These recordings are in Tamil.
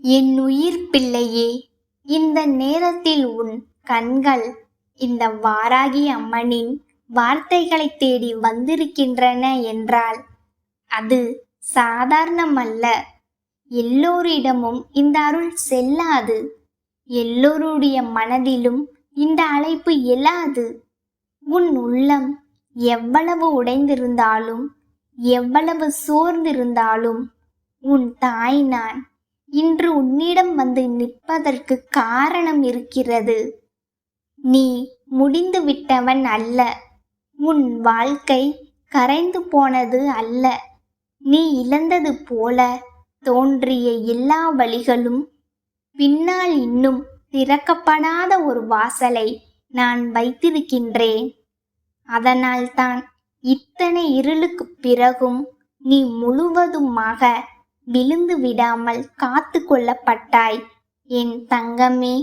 என் உயிர் பிள்ளையே, இந்த நேரத்தில் உன் கண்கள் இந்த வாராகி அம்மனின் வார்த்தைகளை தேடி வந்திருக்கின்றன என்றால் அது சாதாரணமல்ல. எல்லோரிடமும் இந்த அருள் செல்லாது. எல்லோருடைய மனதிலும் இந்த அழைப்பு எழாது. உன் உள்ளம் எவ்வளவு உடைந்திருந்தாலும், எவ்வளவு சோர்ந்திருந்தாலும், உன் தாய் நான் இன்று உன்னிடம் வந்து நிற்பதற்கு காரணம் இருக்கிறது. நீ முடிந்து விட்டவன் அல்ல. உன் வாழ்க்கை கரைந்து போனது அல்ல. நீ இழந்தது போல தோன்றிய எல்லா வழிகளும் பின்னால் இன்னும் திறக்கப்படாத ஒரு வாசலை நான் வைத்திருக்கின்றேன். அதனால்தான் இத்தனை இருளுக்குப் பிறகும் நீ முழுவதுமாக விழுந்து விடாமல் காத்து கொள்ளப்பட்டாய் என் தங்கமே.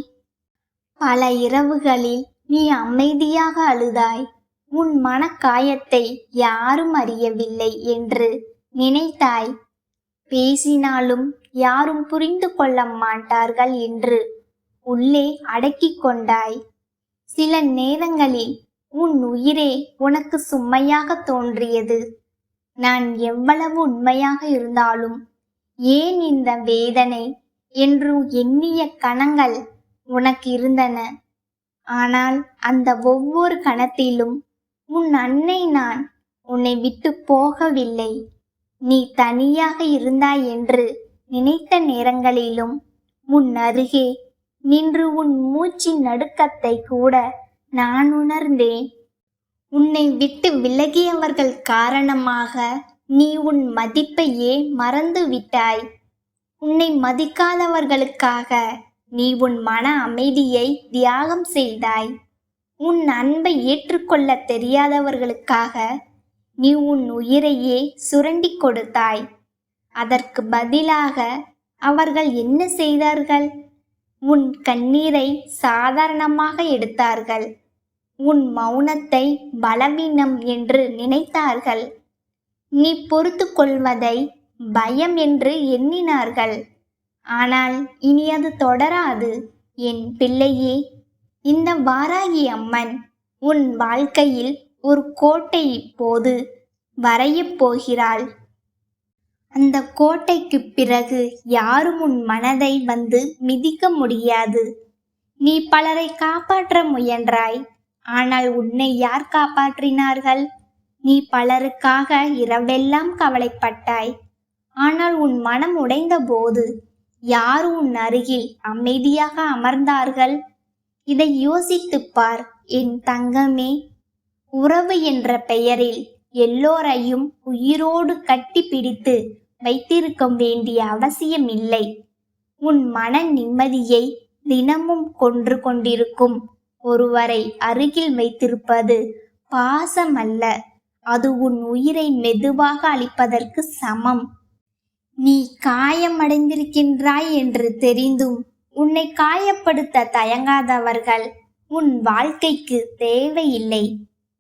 பல இரவுகளில் நீ அமைதியாக அழுதாய். உன் மனக்காயத்தை யாரும் அறியவில்லை என்று நினைத்தாய். பேசினாலும் யாரும் புரிந்து கொள்ள மாட்டார்கள் என்று உள்ளே அடக்கிக் கொண்டாய். சில நேரங்களில் உன் உயிரே உனக்கு சுமையாக தோன்றியது. நான் எவ்வளவு உண்மையாக இருந்தாலும் ஏன் இந்த வேதனை என்று எண்ணிய கணங்கள் உனக்கு இருந்தன. ஆனால் அந்த ஒவ்வொரு கணத்திலும் உன் அன்னை நான் உன்னை விட்டு போகவில்லை. நீ தனியாக இருந்தாய் என்று நினைத்த நேரங்களிலும் உன் அருகே நின்று உன் மூச்சின் நடுக்கத்தை கூட நான் உணர்ந்தேன். உன்னை விட்டு விலகியவர்கள் காரணமாக நீ உன் மதிப்பையே மறந்து விட்டாய். உன்னை மதிக்காதவர்களுக்காக நீ உன் மன அமைதியை தியாகம் செய்தாய். உன் அன்பை ஏற்றுக்கொள்ள தெரியாதவர்களுக்காக நீ உன் உயிரையே சுரண்டி கொடுத்தாய். அதற்கு பதிலாக அவர்கள் என்ன செய்தார்கள்? உன் கண்ணீரை சாதாரணமாக எடுத்தார்கள். உன் மௌனத்தை பலவீனம் என்று நினைத்தார்கள். நீ பொறுத்து கொள்வதை பயம் என்று எண்ணினார்கள். ஆனால் இனி அது தொடராது என் பிள்ளையே. இந்த வாராகி அம்மன் உன் வாழ்க்கையில் ஒரு கோட்டை இப்போது வரையப் போகிறாள். அந்த கோட்டைக்கு பிறகு யாரும் உன் மனதை வந்து மிதிக்க முடியாது. நீ பலரை காப்பாற்ற முயன்றாய். ஆனால் உன்னை யார் காப்பாற்றினார்கள்? நீ பலருக்காக இரவெல்லாம் கவலைப்பட்டாய். ஆனால் உன் மனம் உடைந்த போது யார் உன் அருகில் அமைதியாக அமர்ந்தார்கள்? இதை யோசித்துப் பார் என் தங்கமே. உறவு என்ற பெயரில் எல்லோரையும் உயிரோடு கட்டி பிடித்து வைத்திருக்க வேண்டிய அவசியம் இல்லை. உன் மன நிம்மதியை தினமும் கொன்று கொண்டிருக்கும் ஒருவரை அருகில் வைத்திருப்பது பாசம் அல்ல. அது உன் உயிரை மெதுவாக அழிப்பதற்கு சமம். நீ காயமடைந்திருக்கின்றாய் என்று தெரிந்தும் உன்னை காயப்படுத்த தயங்காதவர்கள் உன் வாழ்க்கைக்கு தேவையில்லை.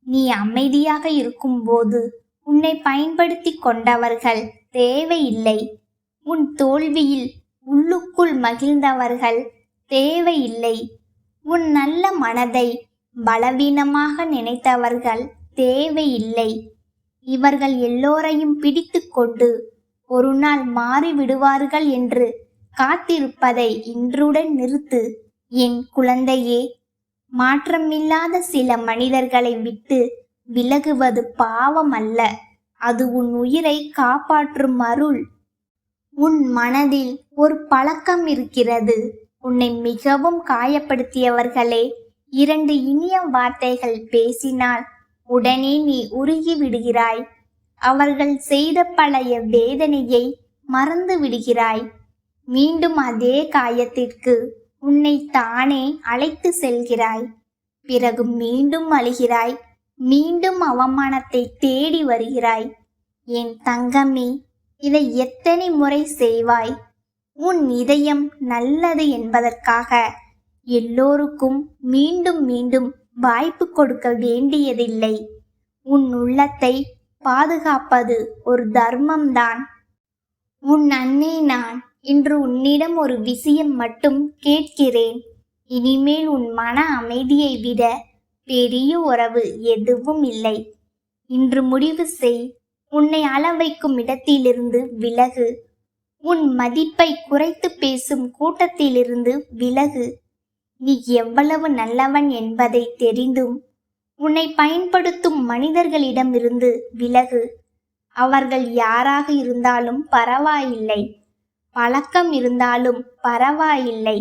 நீ அமைதியாக இருக்கும்போது உன்னை பயன்படுத்தி கொண்டவர்கள் தேவையில்லை. உன் தோல்வியில் உள்ளுக்குள் மகிழ்ந்தவர்கள் தேவையில்லை. உன் நல்ல மனதை பலவீனமாக நினைத்தவர்கள் தேவையில்லை. இவர்கள் எல்லோரையும் பிடித்து கொண்டு ஒரு நாள் மாறிவிடுவார்கள் என்று காத்திருப்பதை இன்றுடன் நிறுத்து என் குழந்தையே. மாற்றமில்லாத சில மனிதர்களை விட்டு விலகுவது பாவம் அல்ல. அது உன் உயிரை காப்பாற்றும் அருள். உன் மனதில் ஒரு பழக்கம் இருக்கிறது. உன்னை மிகவும் காயப்படுத்தியவர்களே 2 இனிய வார்த்தைகள் பேசினால் உடனே நீ உருகி விடுகிறாய். அவர்கள் செய்த பழைய வேதனையை மறந்து விடுகிறாய். மீண்டும் அதே காயத்திற்கு உன்னை தானே அழைத்து செல்கிறாய். பிறகு மீண்டும் அழுகிறாய். மீண்டும் அவமானத்தை தேடி வருகிறாய். என் தங்கமே, இதை எத்தனை முறை செய்வாய்? உன் இதயம் நல்லது என்பதற்காக எல்லோருக்கும் மீண்டும் மீண்டும் வாய்ப்பு கொடுக்க வேண்டியதில்லை. உன் உள்ளத்தை பாதுகாப்பது ஒரு தர்மம்தான். உன் அன்னை நான் இன்று உன்னிடம் ஒரு விஷயம் மட்டும் கேட்கிறேன். இனிமேல் உன் மன அமைதியை விட பெரிய உறவு எதுவும் இல்லை. இன்று முடிவு செய். உன்னை அள வைக்கும் இடத்திலிருந்து விலகு. உன் மதிப்பை குறைத்து பேசும் கூட்டத்திலிருந்து விலகு. நீ எவ்வளவு நல்லவன் என்பதை தெரிந்தும் உன்னை பயன்படுத்தும் மனிதர்களிடமிருந்து விலகு. அவர்கள் யாராக இருந்தாலும் பரவாயில்லை. பழக்கம் இருந்தாலும் பரவாயில்லை.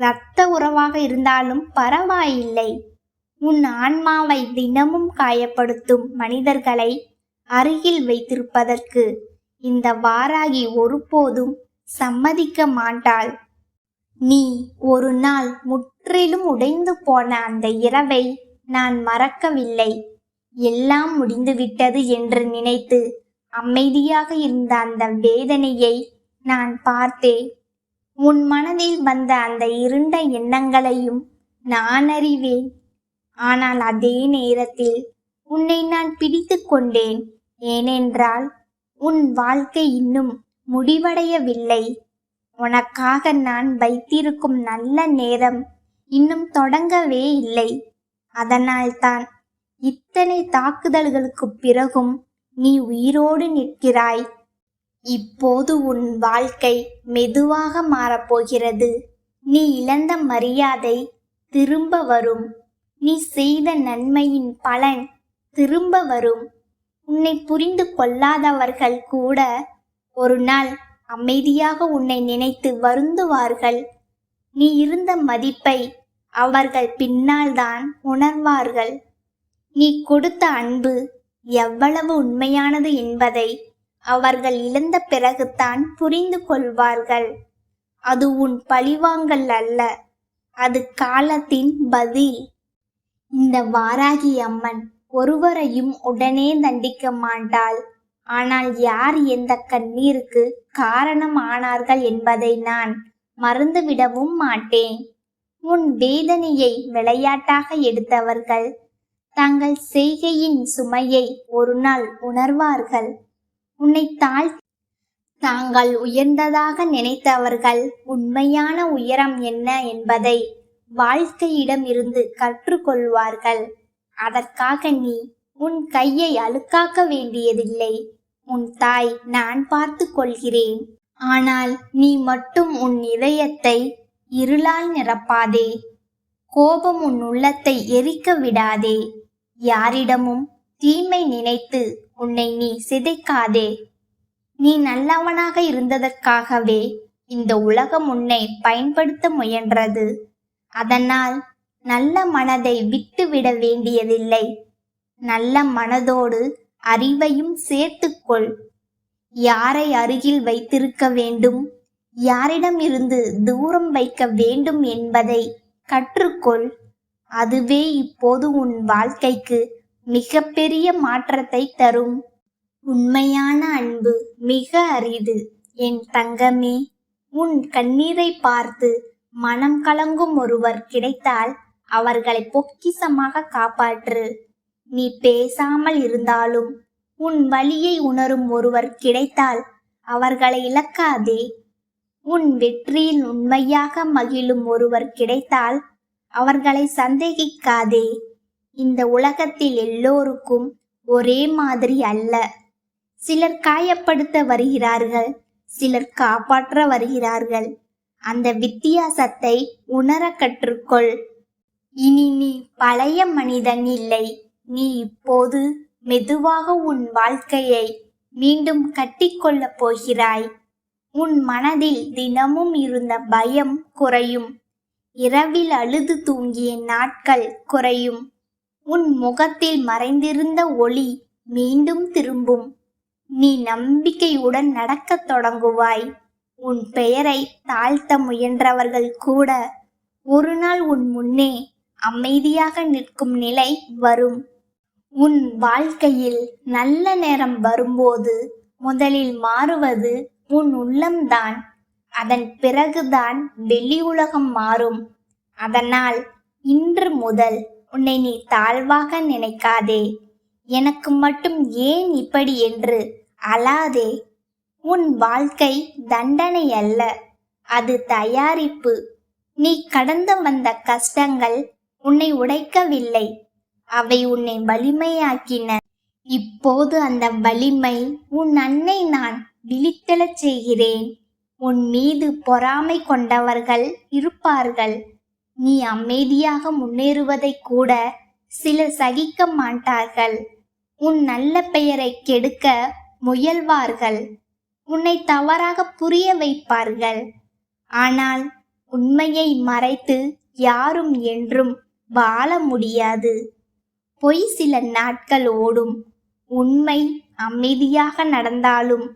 இரத்த உறவாக இருந்தாலும் பரவாயில்லை. உன் ஆன்மாவை தினமும் காயப்படுத்தும் மனிதர்களை அருகில் வைத்திருப்பதற்கு இந்த வாராகி ஒருபோதும் சம்மதிக்க மாட்டாள். நீ ஒரு நாள் முற்றிலும் உடைந்து போன அந்த இரவை நான் மறக்கவில்லை. எல்லாம் முடிந்துவிட்டது என்று நினைத்து அமைதியாக இருந்த அந்த வேதனையை நான் பார்த்தேன். உன் மனதில் வந்த அந்த இருண்ட எண்ணங்களையும் நான் அறிவேன். ஆனால் அதே நேரத்தில் உன்னை நான் பிடித்து கொண்டேன். ஏனென்றால் உன் வாழ்க்கை இன்னும் முடிவடையவில்லை. உனக்காக நான் வைத்திருக்கும் நல்ல நேரம் இன்னும் தொடங்கவே இல்லை. அதனால்தான் இத்தனை தாக்குதல்களுக்கு பிறகும் நீ உயிரோடு நிற்கிறாய். இப்போது உன் வாழ்க்கை மெதுவாக மாறப்போகிறது. நீ இழந்த மரியாதை திரும்ப வரும். நீ செய்த நன்மையின் பலன் திரும்ப வரும். உன்னை புரிந்து கொள்ளாதவர்கள் கூட ஒரு நாள் அமைதியாக உன்னை நினைத்து வருந்துவார்கள். நீ இருந்த மதிப்பை அவர்கள் பின்னால் தான் உணர்வார்கள். நீ கொடுத்த அன்பு எவ்வளவு உண்மையானது என்பதை அவர்கள் இழந்த பிறகுதான் புரிந்து கொள்வார்கள். அது உன் பழிவாங்கல் அல்ல, அது காலத்தின் பதில். இந்த வாராகி அம்மன் ஒருவரையும் உடனே தண்டிக்க மாட்டாள். ஆனால் யார் எந்த கண்ணீருக்கு காரணம் ஆனார்கள் என்பதை நான் மறந்துவிடவும் மாட்டேன். உன் வேதனையை விளையாட்டாக எடுத்தவர்கள் தங்கள் செய்கையின் சுமையை ஒரு நாள் உணர்வார்கள். உன்னை தாங்கள் உயர்ந்ததாக நினைத்தவர்கள் உண்மையான உயரம் என்ன என்பதை வாழ்க்கையிடம் இருந்து கற்றுக்கொள்வார்கள். அதற்காக நீ உன் கையை அழுக்காக்க வேண்டியதில்லை. உன் தாய் நான் பார்த்து கொள்கிறேன். ஆனால் நீ மட்டும் உன் இதயத்தை இருளால் நிரப்பாதே. கோபம் உன் உள்ளத்தை எரிக்க விடாதே. யாரிடமும் தீமை நினைத்து உன்னை நீ சிதைக்காதே. நீ நல்லவனாக இருந்ததற்காகவே இந்த உலகம் உன்னை பயன்படுத்த முயன்றது. அதனால் நல்ல மனதை விட்டுவிட வேண்டியதில்லை. நல்ல மனதோடு அறிவையும் சேர்த்துக்கொள். யாரை அருகில் வைத்திருக்க வேண்டும், யாரிடம் இருந்து தூரம் வைக்க வேண்டும் என்பதை கற்றுக்கொள். அதுவே இப்போது உன் வாழ்க்கைக்கு மிகப்பெரிய மாற்றத்தை தரும். உண்மையான அன்பு மிக அரிது என் தங்கமே. உன் கண்ணீரை பார்த்து மனம் கலங்கும் ஒருவர் கிடைத்தால் அவர்களை பொக்கிஷமாக காப்பாற்று. நீ பேசாமல் இருந்தாலும் உன் வலியை உணரும் ஒருவர் கிடைத்தால் அவர்களை இழக்காதே. உன் வெற்றியில் உண்மையாக மகிழும் ஒருவர் கிடைத்தால் அவர்களை சந்தேகிக்காதே. இந்த உலகத்தில் எல்லோருக்கும் ஒரே மாதிரி அல்ல. சிலர் காயப்படுத்த வருகிறார்கள், சிலர் காப்பாற்ற வருகிறார்கள். அந்த வித்தியாசத்தை உணர கற்றுக்கொள். இனி நீ பழைய மனிதன் இல்லை. நீ இப்போது மெதுவாக உன் வாழ்க்கையை மீண்டும் கட்டிக்கொள்ளப் போகிறாய். உன் மனதில் தினமும் இருந்த பயம் குறையும். இரவில் அழுது தூங்கிய நாட்கள் குறையும். உன் முகத்தில் மறைந்திருந்த ஒளி மீண்டும் திரும்பும். நீ நம்பிக்கையுடன் நடக்கத் தொடங்குவாய். உன் பெயரை தாழ்த்த முயன்றவர்கள் கூட ஒரு நாள் உன் முன்னே அமைதியாக நிற்கும் நிலை வரும். உன் வாழ்க்கையில் நல்ல நேரம் வரும்போது முதலில் மாறுவது உன் உள்ளம்தான். அதன் பிறகுதான் வெளி உலகம் மாறும். அதனால் இன்று முதல் உன்னை நீ தாழ்வாக நினைக்காதே. எனக்கு மட்டும் ஏன் இப்படி என்று அழாதே. உன் வாழ்க்கை தண்டனை அல்ல, அது தயாரிப்பு. நீ கடந்து வந்த கஷ்டங்கள் உன்னை உடைக்கவில்லை, அவை உன்னை வலிமையாக்கின. இப்போது அந்த வலிமை உன் அன்னை நான் விழித்தெழச் செய்கிறேன். உன் மீது பொறாமை கொண்டவர்கள் இருப்பார்கள். நீ அமைதியாக முன்னேறுவதை கூட சிலர் சகிக்க மாட்டார்கள். உன் நல்ல பெயரை கெடுக்க முயல்வார்கள். உன்னை தவறாக புரிய வைப்பார்கள். ஆனால் உண்மையை மறைத்து யாரும் என்றும் வாழ முடியாது. பொய் சில நாட்கள் ஓடும். உண்மை அமைதியாக நடந்தாலும்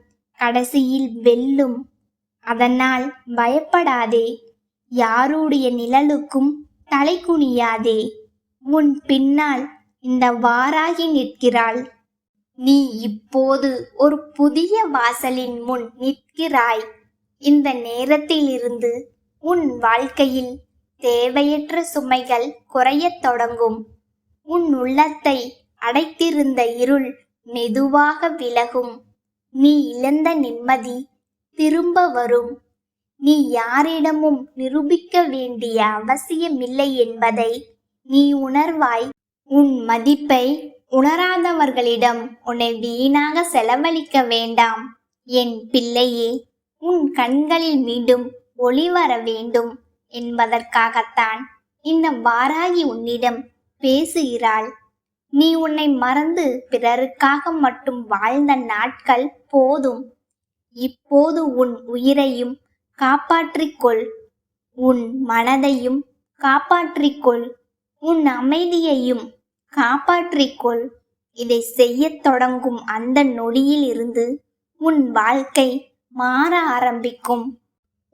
கடைசியில் வெல்லும். அதனால் பயப்படாதே. யாருடைய நிழலுக்கும் தலை குனியாதே. உன் பின்னால் இந்த வாராகி நிற்கிறாள். நீ இப்போது ஒரு புதிய வாசலின் முன் நிற்கிறாய். இந்த நேரத்திலிருந்து உன் வாழ்க்கையில் தேவையற்ற சுமைகள் குறையத் தொடங்கும். உன் உள்ளத்தை அடைத்திருந்த இருள் மெதுவாக விலகும். நீ இழந்த நிம்மதி திரும்ப வரும். நீ யாரிடமும் நிரூபிக்க வேண்டிய அவசியமில்லை என்பதை நீ உணர்வாய். உன் மதிப்பை உணராதவர்களிடம் உன்னை வீணாக செலவழிக்க வேண்டாம். என் பிள்ளையே, உன் கண்களில் மீண்டும் ஒளி வர வேண்டும் என்பதற்காகத்தான் இந்த வாராகி உன்னிடம் பேசுகிறாள். நீ உன்னை மறந்து பிறருக்காக மட்டும் வாழ்ந்த நாட்கள் போதும். இப்போது உன் உயிரையும் காப்பாற்றிக்கொள். உன் மனதையும் காப்பாற்றிக்கொள். உன் அமைதியையும் காப்பாற்றிக்கொள். இதை செய்யத் தொடங்கும் அந்த நொடியில் இருந்து உன் வாழ்க்கை மாற ஆரம்பிக்கும்.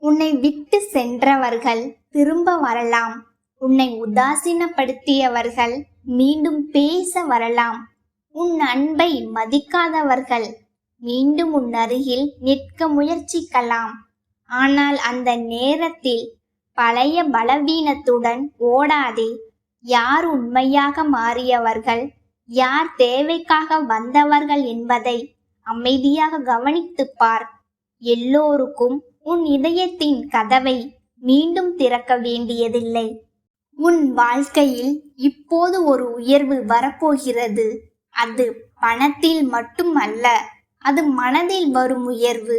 உன்னை விட்டு சென்றவர்கள் திரும்ப வரலாம். உன்னை உதாசீனப்படுத்தியவர்கள் மீண்டும் பேச வரலாம். உன் அன்பை மதிக்காதவர்கள் மீண்டும் உன் அருகில் நிற்க முயற்சிக்கலாம். ஆனால் அந்த நேரத்தில் பழைய பலவீனத்துடன் ஓடாதே. யார் உண்மையாக மாறியவர்கள், யார் தேவைக்காக வந்தவர்கள் என்பதை அமைதியாக கவனித்துப் பார். எல்லோருக்கும் உன் இதயத்தின் கதவை மீண்டும் திறக்க வேண்டியதில்லை. உன் வாழ்க்கையில் இப்போது ஒரு உயர்வு வரப்போகிறது. அது பணத்தில் மட்டும் அல்ல, அது மனதில் வரும் உயர்வு.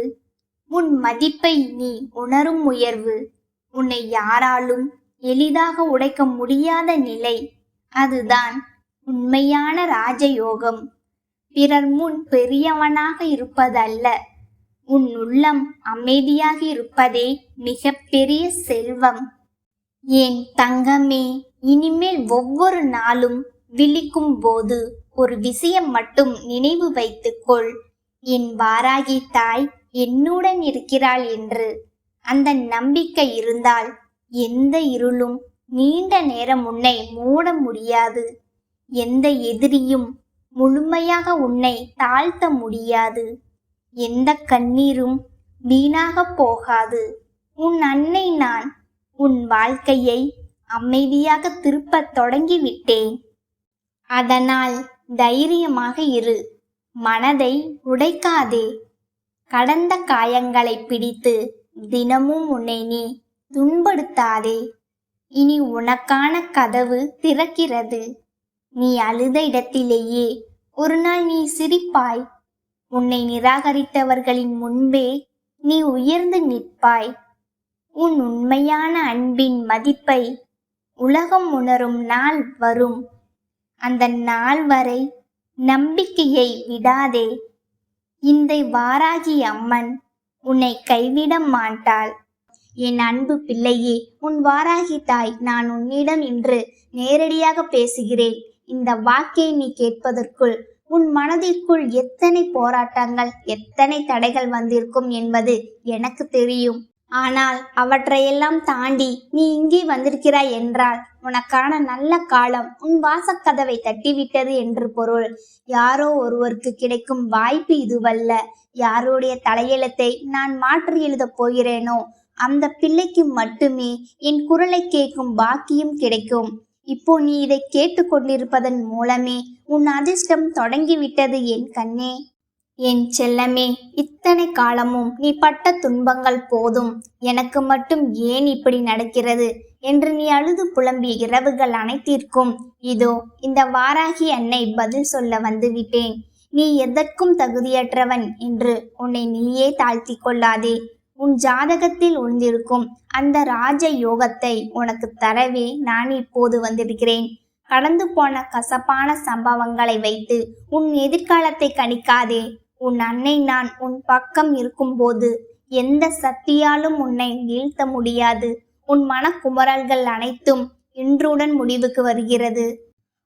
உன் மதிப்பை நீ உணரும் உயர்வு. உன்னை யாராலும் எளிதாக உடைக்க முடியாத நிலை. அதுதான் உண்மையான ராஜயோகம். பிறர் முன் பெரியவனாக இருப்பதல்ல, உன் உள்ளம் அமைதியாக இருப்பதே மிக பெரிய செல்வம். என் தங்கமே, இனிமேல் ஒவ்வொரு நாளும் விழிக்கும் போது ஒரு விஷயம் மட்டும் நினைவு வைத்துக்கொள். என் வாராகி தாய் என்னுடன் இருக்கிறாள் என்று. அந்த நம்பிக்கை இருந்தால் எந்த இருளும் நீண்ட நேரம் உன்னை மூட முடியாது. எந்த எதிரியும் முழுமையாக உன்னை தாழ்த்த முடியாது. எந்த கண்ணீரும் வீணாக போகாது. உன் அன்னை நான் உன் வாழ்க்கையை அமைதியாக திருப்பத் தொடங்கிவிட்டேன். அதனால் தைரியமாக இரு. மனதை உடைக்காதே. கடந்த காயங்களை பிடித்து தினமும் உன்னை நீ துன்படுத்தாதே. இனி உனக்கான கதவு திறக்கிறது. நீ அழுத இடத்திலேயே ஒரு நாள் நீ சிரிப்பாய். உன்னை நிராகரித்தவர்களின் முன்பே நீ உயர்ந்து நிற்பாய். உன் உண்மையான அன்பின் மதிப்பை உலகம் உணரும் நாள் வரும். அந்த நாள் வரை நம்பிக்கையை விடாதே. இந்த வாராகி அம்மன் உன்னை கைவிட மாட்டாள். என் அன்பு பிள்ளையே, உன் வாராகி தாய் நான் உன்னிடம் இன்று நேரடியாக பேசுகிறேன். இந்த வாக்கை நீ கேட்பதற்குள் உன் மனதிற்குள் எத்தனை போராட்டங்கள், எத்தனை தடைகள் வந்திருக்கும் என்பது எனக்கு தெரியும். ஆனால் அவற்றையெல்லாம் தாண்டி நீ இங்கே வந்திருக்கிறாய் என்றால் உனக்கான நல்ல காலம் உன் வாசக்கதவை தட்டிவிட்டது என்று பொருள். யாரோ ஒருவருக்கு கிடைக்கும் வாய்ப்பு இதுவல்ல. யாருடைய தலையெழுத்தை நான் மாற்றி எழுதப் போகிறேனோ அந்த பிள்ளைக்கு மட்டுமே என் குரலை கேட்கும் பாக்கியம் கிடைக்கும். இப்போ நீ இதை கேட்டுக்கொண்டிருப்பதன் மூலமே உன் அதிர்ஷ்டம் தொடங்கிவிட்டது என் கண்ணே. என் செல்லமே, இத்தனை காலமும் நீ பட்ட துன்பங்கள் போதும். எனக்கு மட்டும் ஏன் இப்படி நடக்கிறது என்று நீ அழுது புலம்பிய இரவுகள் அனைத்திற்கும் இதோ இந்த வாராகி அன்னை பதில் சொல்ல வந்துவிட்டேன். நீ எதற்கும் தகுதியற்றவன் என்று உன்னை நீயே தாழ்த்தி கொள்ளாதே. உன் ஜாதகத்தில் உழ்ந்திருக்கும் அந்த ராஜ யோகத்தை உனக்கு தரவே நான் இப்போது வந்திருக்கிறேன். கடந்து போன கசப்பான சம்பவங்களை வைத்து உன் எதிர்காலத்தை கணிக்காதே. உன் அன்னை நான் உன் பக்கம் இருக்கும்போது எந்த சக்தியாலும் உன்னை வீழ்த்த முடியாது. உன் மனக்குமரல்கள் அனைத்தும் இன்றுடன் முடிவுக்கு வருகிறது.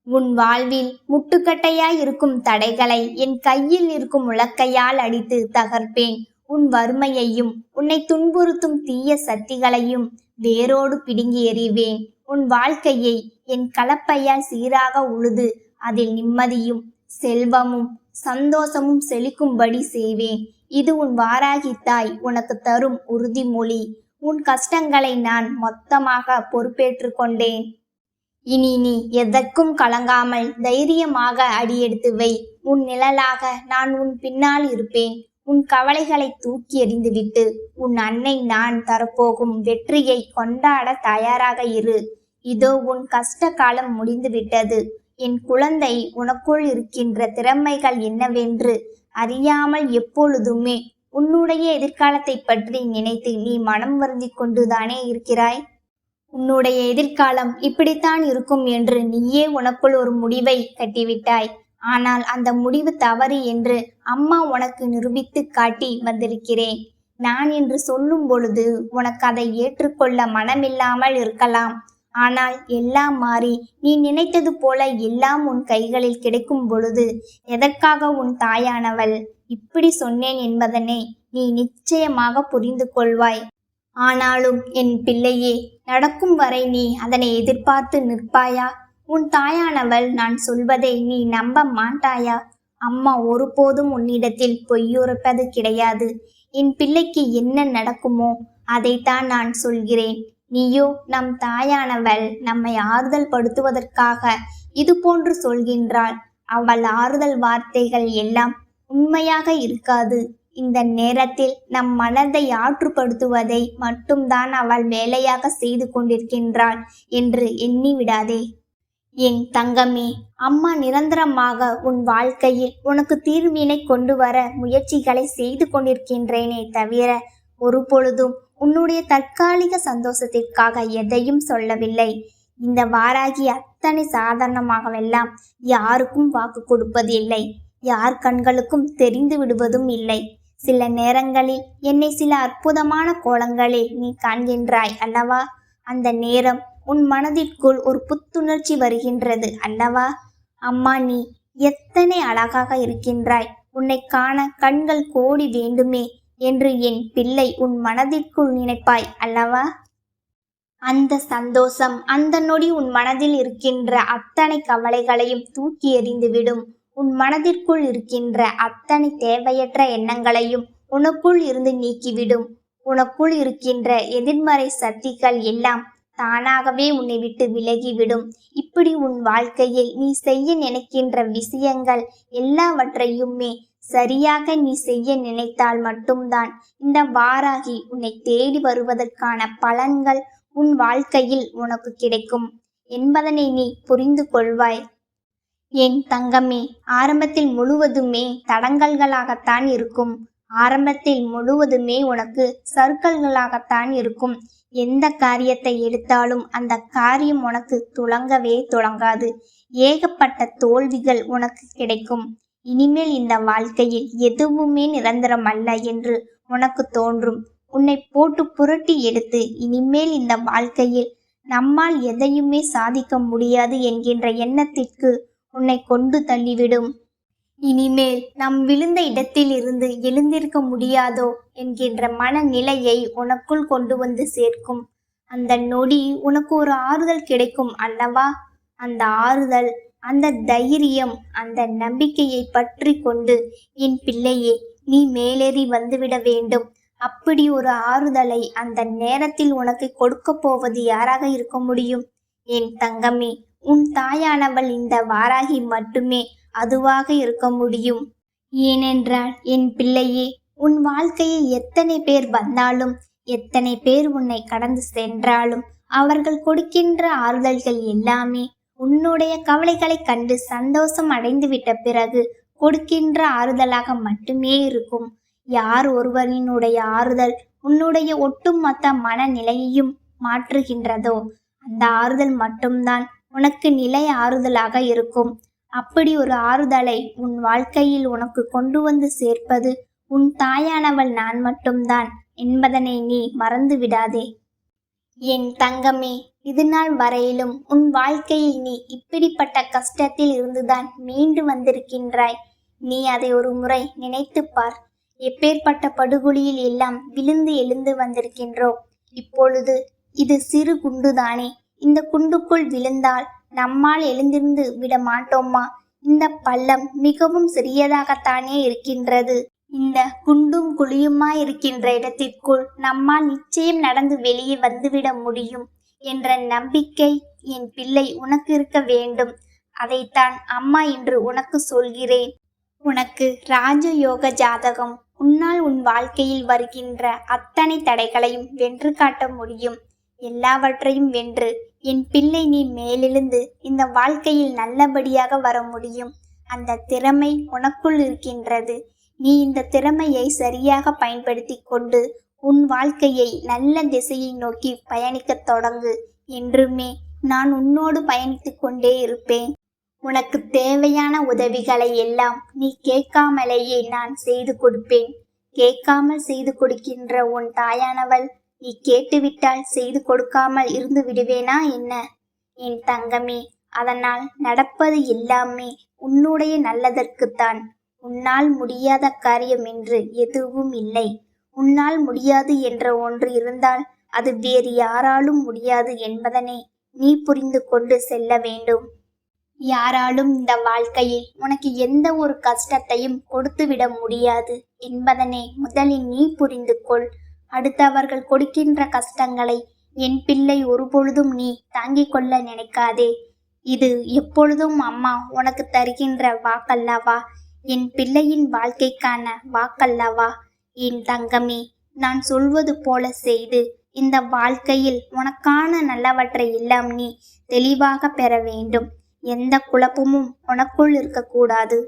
உன் வாழ்வில் முட்டுக்கட்டையாய் இருக்கும் தடைகளை என் கையில் இருக்கும் உலக்கையால் அடித்து தகர்ப்பேன். உன் வறுமையையும் உன்னை துன்புறுத்தும் தீய சக்திகளையும் வேரோடு பிடுங்கி எறிவேன். உன் வாழ்க்கையை என் கலப்பையால் சீராக உழுது அதில் நிம்மதியும் செல்வமும் சந்தோஷமும் செழிக்கும்படி செய்வேன். இது உன் வாராகி தாய் உனக்கு தரும் உறுதிமொழி. உன் கஷ்டங்களை நான் மொத்தமாக பொறுப்பேற்று கொண்டேன். இனி நீ எதற்கும் கலங்காமல் தைரியமாக அடியெடுத்து வை. உன் நிழலாக நான் உன் பின்னால் இருப்பேன். உன் கவலைகளை தூக்கி எறிந்துவிட்டு உன் அன்னை நான் தரப்போகும் வெற்றியை கொண்டாட தயாராக இரு. இதோ உன் கஷ்ட காலம் முடிந்து விட்டது. என் குழந்தை, உனக்குள் இருக்கின்ற திறமைகள் என்னவென்று அறியாமல் எப்பொழுதுமே உன்னுடைய எதிர்காலத்தை பற்றி நினைத்து நீ மனம் வருந்தி கொண்டுதானே இருக்கிறாய். உன்னுடைய எதிர்காலம் இப்படித்தான் இருக்கும் என்று நீயே உனக்குள் ஒரு முடிவை கட்டிவிட்டாய். ஆனால் அந்த முடிவு தவறு என்று அம்மா உனக்கு நிரூபித்து காட்டி வந்திருக்கிறேன். நான் என்று சொல்லும் பொழுது உனக்கு அதை ஏற்றுக்கொள்ள மனமில்லாமல் இருக்கலாம். ஆனால் எல்லாம் மாறி நீ நினைத்தது போல எல்லாம் உன் கைகளில் கிடைக்கும் பொழுது எதற்காக உன் தாயானவள் இப்படி சொன்னேன் என்பதனை நீ நிச்சயமாக புரிந்து கொள்வாய். ஆனாலும் என் பிள்ளையே, நடக்கும் வரை நீ அதனை எதிர்பார்த்து நிற்பாயா? உன் தாயானவள் நான் சொல்வதை நீ நம்ப மாட்டாயா? அம்மா ஒருபோதும் உன்னிடத்தில் பொய்யுரைப்பது கிடையாது. என் பிள்ளைக்கு என்ன நடக்குமோ அதைத்தான் நான் சொல்கிறேன். நீயோ நம் தாயானவள் நம்மை ஆறுதல் படுத்துவதற்காக இது போன்று சொல்கின்றாள். அவள் ஆறுதல் வார்த்தைகள் எல்லாம் உண்மையாக இருக்காது. இந்த நேரத்தில் நம் மனதை ஆற்றுப்படுத்துவதை மட்டும்தான் அவள் வேலையாக செய்து கொண்டிருக்கின்றாள் என்று எண்ணி விடாதே. என் தங்கமே, அம்மா நிரந்தரமாக உன் வாழ்க்கையில் உனக்கு தீர்வினை கொண்டு வர முயற்சிகளை செய்து கொண்டிருக்கின்றேனே தவிர ஒரு பொழுதும் உன்னுடைய தற்காலிக சந்தோஷத்திற்காக எதையும் சொல்லவில்லை. இந்த வாராகி அத்தனை சாதாரணமாகவெல்லாம் யாருக்கும் வாக்கு கொடுப்பது இல்லை. யார் கண்களுக்கும் தெரிந்து விடுவதும் இல்லை. சில நேரங்களில் என்னை சில அற்புதமான கோலங்களில் நீ காண்கின்றாய் அல்லவா? அந்த நேரம் உன் மனதிற்குள் ஒரு புத்துணர்ச்சி வருகின்றது அல்லவா? அம்மா, நீ எத்தனை அழகாக இருக்கின்றாய். உன்னை காண கண்கள் கோடி வேண்டுமே என்று என் பிள்ளை உன் மனதிற்குள் நினைப்பாய் அல்லவா? அந்த சந்தோஷம், அந்த நொடி உன் மனதில் இருக்கின்ற அத்தனை கவலைகளையும் தூக்கி எறிந்துவிடும். உன் மனதிற்குள் இருக்கின்ற அத்தனை தேவையற்ற எண்ணங்களையும் உனக்குள் இருந்து நீக்கிவிடும். உனக்குள் இருக்கின்ற எதிர்மறை சக்திகள் எல்லாம் தானாகவே உன்னை விட்டு விலகிவிடும். இப்படி உன் வாழ்க்கையில் நீ செய்ய நினைக்கின்ற விஷயங்கள் எல்லாவற்றையுமே சரியாக நீ செய்ய நினைத்தால் மட்டும்தான் இந்த வாராகி உன்னை தேடி வருவதற்கான பலன்கள் உன் வாழ்க்கையில் உனக்கு கிடைக்கும் என்பதனை நீ புரிந்து கொள்வாய். என் தங்கமே, ஆரம்பத்தில் முழுவதுமே தடங்கல்களாகத்தான் இருக்கும். ஆரம்பத்தில் முழுவதுமே உனக்கு சறுக்கல்களாகத்தான் இருக்கும். எந்த காரியத்தை எடுத்தாலும் அந்த காரியம் உனக்கு துளங்கவே துளங்காது. ஏகப்பட்ட தோல்விகள் உனக்கு கிடைக்கும். இனிமேல் இந்த வாழ்க்கையில் எதுவுமே நிரந்தரம் அல்ல என்று உனக்கு தோன்றும். உன்னை போட்டு புரட்டி எடுத்து இனிமேல் இந்த வாழ்க்கையில் நம்மால் எதையுமே சாதிக்க முடியாது என்கின்ற எண்ணத்திற்கு உன்னை கொண்டு தள்ளிவிடும். இனிமேல் நம் விழுந்த இடத்தில் இருந்து எழுந்திருக்க முடியாதோ என்கின்ற மனநிலையை உனக்குள் கொண்டு வந்து சேர்க்கும். அந்த நொடி உனக்கு ஒரு ஆறுதல் கிடைக்கும் அல்லவா? அந்த ஆறுதல், அந்த தைரியம், அந்த நம்பிக்கையை பற்றி கொண்டு என் பிள்ளையே, நீ மேலேறி வந்துவிட வேண்டும். அப்படி ஒரு ஆறுதலை அந்த நேரத்தில் உனக்கு கொடுக்க போவது யாராக இருக்க முடியும்? என் தங்கமே, உன் தாயானவள் இந்த வாராகி மட்டுமே அதுவாக இருக்க முடியும். ஏனென்றால் என் பிள்ளையே, உன் வாழ்க்கையில் எத்தனை பேர் வந்தாலும், எத்தனை பேர் உன்னை கடந்து சென்றாலும், அவர்கள் கொடுக்கின்ற ஆறுதல்கள் எல்லாமே உன்னுடைய கவலைகளை கண்டு சந்தோஷம் அடைந்து விட்ட பிறகு கொடுக்கின்ற ஆறுதலாக மட்டுமே இருக்கும். யார் ஒருவரினுடைய ஆறுதல் உன்னுடைய ஒட்டுமொத்த மனநிலையையும் மாற்றுகின்றதோ அந்த ஆறுதல் மட்டும்தான் உனக்கு நிலை ஆறுதலாக இருக்கும். அப்படி ஒரு ஆறுதலை உன் வாழ்க்கையில் உனக்கு கொண்டு வந்து சேர்ப்பது உன் தாயானவள் நான் மட்டும்தான் என்பதனை நீ மறந்து விடாதே. என் தங்கமே, இது நாள் வரையிலும் உன் வாழ்க்கையில் நீ இப்படிப்பட்ட கஷ்டத்தில் இருந்துதான் மீண்டு வந்திருக்கின்றாய். நீ அதை ஒரு முறை நினைத்து பார். எப்பேற்பட்ட படுகொலியில் எல்லாம் விழுந்து எழுந்து வந்திருக்கின்றோம். இப்பொழுது இது சிறு குண்டுதானே, இந்த குண்டுக்குள் விழுந்தால் நம்மால் எழுந்திருந்து விட மாட்டோமா? இந்த பள்ளம் மிகவும் சிறியதாகத்தானே இருக்கின்றது. இந்த குண்டும் குழியுமாய் இருக்கின்ற இடத்திற்குள் நம்மால் நிச்சயம் நடந்து வெளியே வந்துவிட முடியும் என்ற நம்பிக்கை என் பிள்ளை உனக்கு இருக்க வேண்டும். அதைத்தான் அம்மா இன்று உனக்கு சொல்கிறேன். உனக்கு ராஜயோக ஜாதகம். உன்னால் உன் வாழ்க்கையில் வருகின்ற அத்தனை தடைகளையும் வென்று காட்ட முடியும். எல்லாவற்றையும் வென்று என் பிள்ளை நீ மேலெழுந்து இந்த வாழ்க்கையில் நல்லபடியாக வர முடியும். அந்த திறமை உனக்குள் இருக்கின்றது. நீ இந்த திறமையை சரியாக பயன்படுத்தி கொண்டு உன் வாழ்க்கையை நல்ல திசையை நோக்கி பயணிக்கத் தொடங்கு. என்றுமே நான் உன்னோடு பயணித்து கொண்டே இருப்பேன். உனக்கு தேவையான உதவிகளை எல்லாம் நீ கேட்காமலேயே நான் செய்து கொடுப்பேன். கேட்காமல் செய்து கொடுக்கின்ற உன் தாயானவள் நீ கேட்டுவிட்டால் செய்து கொடுக்காமல் இருந்து விடுவேனா என்ன? என் தங்கமே, அதனால் நடப்பது எல்லாமே உன்னுடைய நல்லதற்குத்தான். உன்னால் முடியாத காரியம் என்று எதுவும் இல்லை. உன்னால் முடியாது என்ற ஒன்று இருந்தால் அது வேறு யாராலும் முடியாது என்பதனை நீ புரிந்து கொண்டு செல்ல வேண்டும். யாராலும் இந்த வாழ்க்கையில் உனக்கு எந்த ஒரு கஷ்டத்தையும் கொடுத்துவிட முடியாது என்பதனை முதலில் நீ புரிந்து கொள். அடுத்தவர்கள் கொடுக்கின்ற கஷ்டங்களை என் பிள்ளை ஒருபொழுதும் நீ தாங்கிக் கொள்ள நினைக்காதே. இது எப்பொழுதும் அம்மா உனக்கு தருகின்ற வாக்கல்லவா, என் பிள்ளையின் வாழ்க்கைக்கான வாக்கல்லவா. என் தங்கமே, நான் சொல்வது போல செய்து இந்த வாழ்க்கையில் உனக்கான நல்லவற்றை எல்லாம் நீ தெளிவாக பெற வேண்டும். எந்த குழப்பமும் உனக்குள் இருக்கக்கூடாது.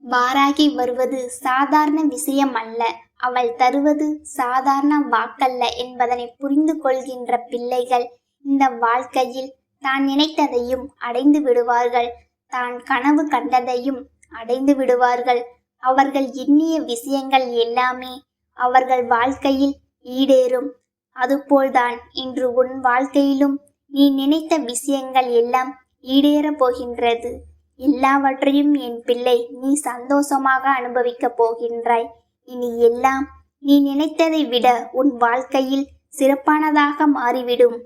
வாராகி வருவது சாதாரண விஷயம் அல்ல, அவள் தருவது சாதாரண வாக்கல்ல என்பதனை புரிந்து கொள்கின்ற பிள்ளைகள் இந்த வாழ்க்கையில் தான் நினைத்ததையும் அடைந்து விடுவார்கள். தான் கனவு கண்டதையும் அடைந்து விடுவார்கள். அவர்கள் எண்ணிய விஷயங்கள் எல்லாமே அவர்கள் வாழ்க்கையில் ஈடேறும். அதுபோல்தான் இன்று உன் வாழ்க்கையிலும் நீ நினைத்த விஷயங்கள் எல்லாம் ஈடேறப் போகின்றது. எல்லாவற்றையும் என் பிள்ளை நீ சந்தோஷமாக அனுபவிக்கப் போகின்றாய். இனி எல்லாம் நீ நினைத்ததை விட உன் வாழ்க்கையில் சிறப்பானதாக மாறிவிடும்.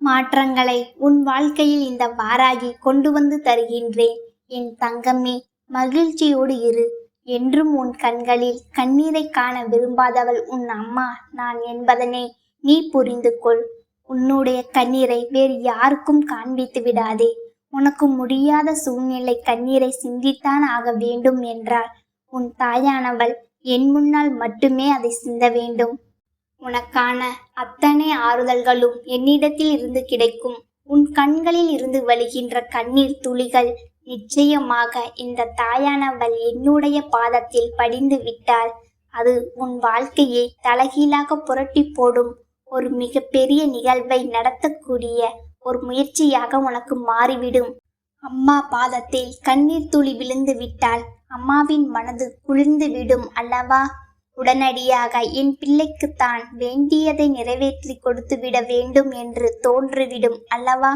மாற்றங்களை உன் வாழ்க்கையில் இந்த வாராகி கொண்டு வந்து தருகின்றேன். என் தங்கமே, மகிழ்ச்சியோடு இரு. என்றும் உன் கண்களில் கண்ணீரை காண விரும்பாதவள் உன் அம்மா நான் என்பதனை நீ புரிந்து கொள். உன்னுடைய கண்ணீரை வேறு யாருக்கும் காண்பித்து விடாதே. உனக்கு முடியாத சூழ்நிலை கண்ணீரை சிந்தித்தான் ஆக வேண்டும் என்றால் உன் தாயானவள் என் முன்னால் மட்டுமே அதை சிந்த வேண்டும். உனக்கான அத்தனை ஆறுதல்களும் என்னிடத்தில் இருந்து கிடைக்கும். உன் கண்களில் இருந்து வழிகின்ற கண்ணீர் துளிகள் நிச்சயமாக இந்த தாயானவள் என்னுடைய பாதத்தில் படிந்து விட்டால் அது உன் வாழ்க்கையை தலைகீழாக புரட்டி போடும் ஒரு மிக பெரிய நிகழ்வை நடத்தக்கூடிய ஒரு முயற்சியாக உனக்கு மாறிவிடும். அம்மா பாதத்தில் கண்ணீர் துளி விழுந்து விட்டால் அம்மாவின் மனது குளிர்ந்து விடும் அல்லவா? உடனடியாக என் பிள்ளைக்கு தான் வேண்டியதை நிறைவேற்றி கொடுத்து விட வேண்டும் என்று தோன்றிவிடும் அல்லவா?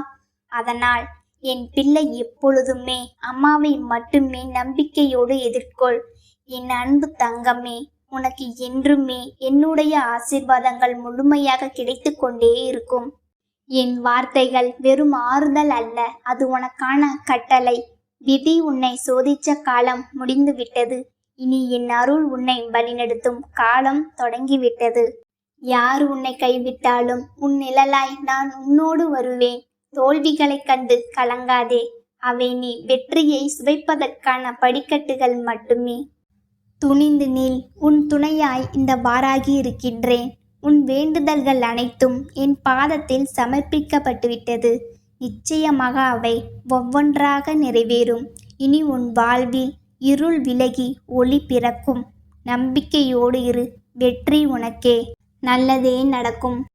அதனால் என் பிள்ளை எப்பொழுதுமே அம்மாவை மட்டுமே நம்பிக்கையோடு எதிர்கொள். என் அன்பு தங்கமே, உனக்கு என்றுமே என்னுடைய ஆசீர்வாதங்கள் முழுமையாக கிடைத்து கொண்டே இருக்கும். என் வார்த்தைகள் வெறும் ஆறுதல் அல்ல, அது உனக்கான கட்டளை. விதி உன்னை சோதிச்ச காலம் முடிந்துவிட்டது. இனி என் அருள் உன்னை வழிநடத்தும் காலம் தொடங்கிவிட்டது. யார் உன்னை கைவிட்டாலும் உன் நிழலாய் நான் உன்னோடு வருவேன். தோல்விகளைக் கண்டு கலங்காதே. அவை நீ வெற்றியை சுவைப்பதற்கான படிக்கட்டுகள் மட்டுமே. துணிந்து நில். உன் துணையாய் இந்த வாராகி இருக்கின்றேன். உன் வேண்டுதல்கள் அனைத்தும் என் பாதத்தில் சமர்ப்பிக்கப்பட்டுவிட்டது. நிச்சயமாக அவை ஒவ்வொன்றாக நிறைவேறும். இனி உன் வாழ்வில் இருள் விலகி ஒளி பிறக்கும். நம்பிக்கையோடு இரு. வெற்றி உனக்கே. நல்லதே நடக்கும்.